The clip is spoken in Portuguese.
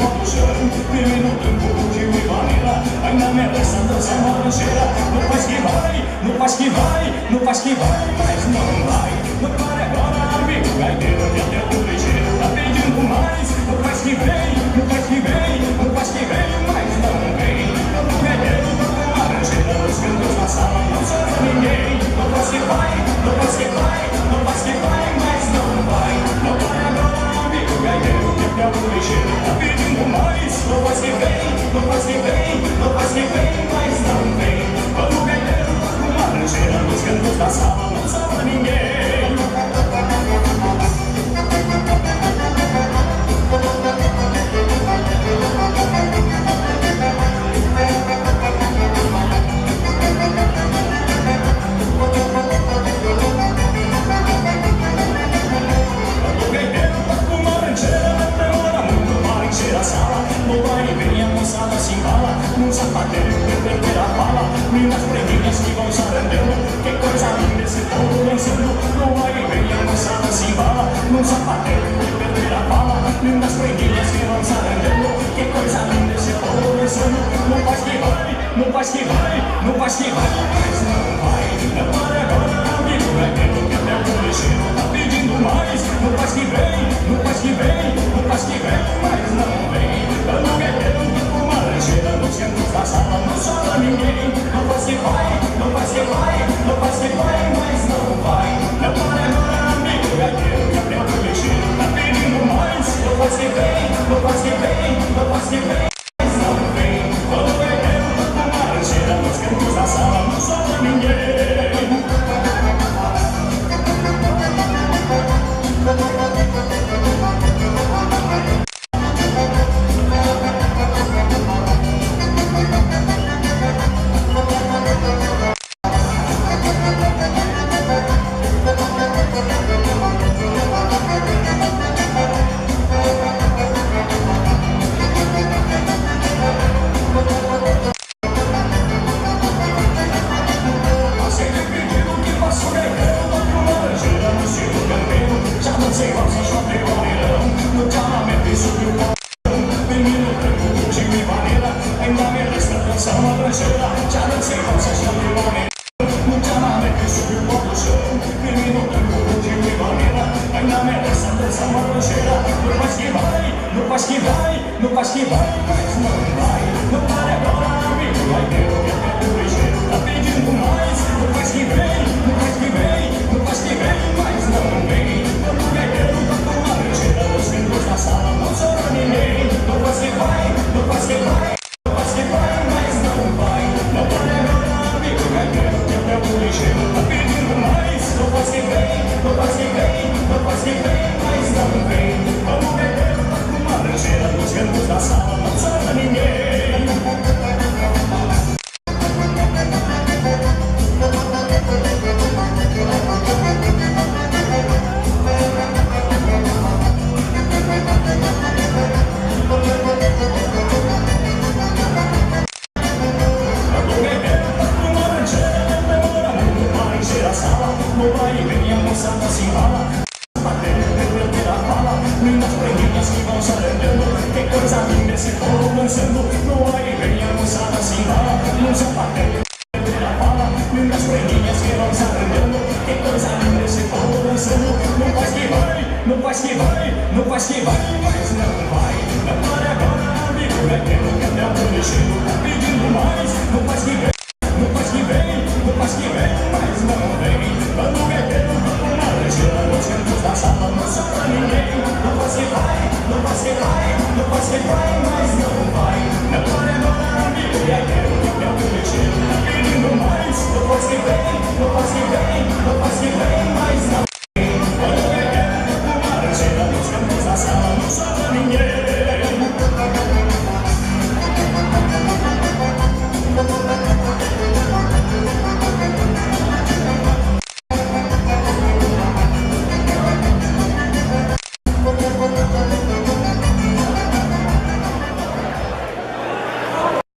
alto chão, firme no tampo de uma maneira, ainda merece a dança laranjeira. No faz que vai, no faz que vai, no faz que vai, mas não vai. Não para agora, amigo gaiteiro, que até o ligeiro tá pedindo mais. No faz que vem, no faz que vem, no faz que vem, mas não vem. No gaiteiro tá com laranjeira, nos cantos da sala, não sobra ninguém. No faz que vai, no faz que vai, no faz que vai, mas não vai. Não para agora, amigo gaiteiro, que até o ligeiro tá pedindo mais. No faz que vem, no faz que vem, no faz que vem, mas não vem. Quando o gaiteiro tá com laranjeira, nos cantos da sala, não sobra ninguém. No baile vem a moçada se embala, num sapateiro que perder a fala, lindas preguinhas que vão sarandando, que coisa linda esse povo dançando. No baile vem a moçada se embala, num sapateiro que perder a fala, lindas preguinhas que vão sarandando, que coisa linda esse povo dançando. Não faz que vai, não faz que vai, não faz que vai, mas não vai. Não para agora, amigo gaiteiro, que até o ligeiro tá pedindo mais. Não faz que vem, não faz que vem, não faz que vem, mas não vem. Quando o gaiteiro tá com laranjeira, nos cantos da sala não sobra ninguém. Não faz que vai, não faz que vai, não faz que vai, mas não vai. Não para agora, amigo gaiteiro, que até o ligeiro tá pedindo mais. Não faz que vem, não faz que vem, não faz que vem, mas não vem. Quando o gaiteiro tá com laranjeira, nos cantos da sala não sobra ninguém.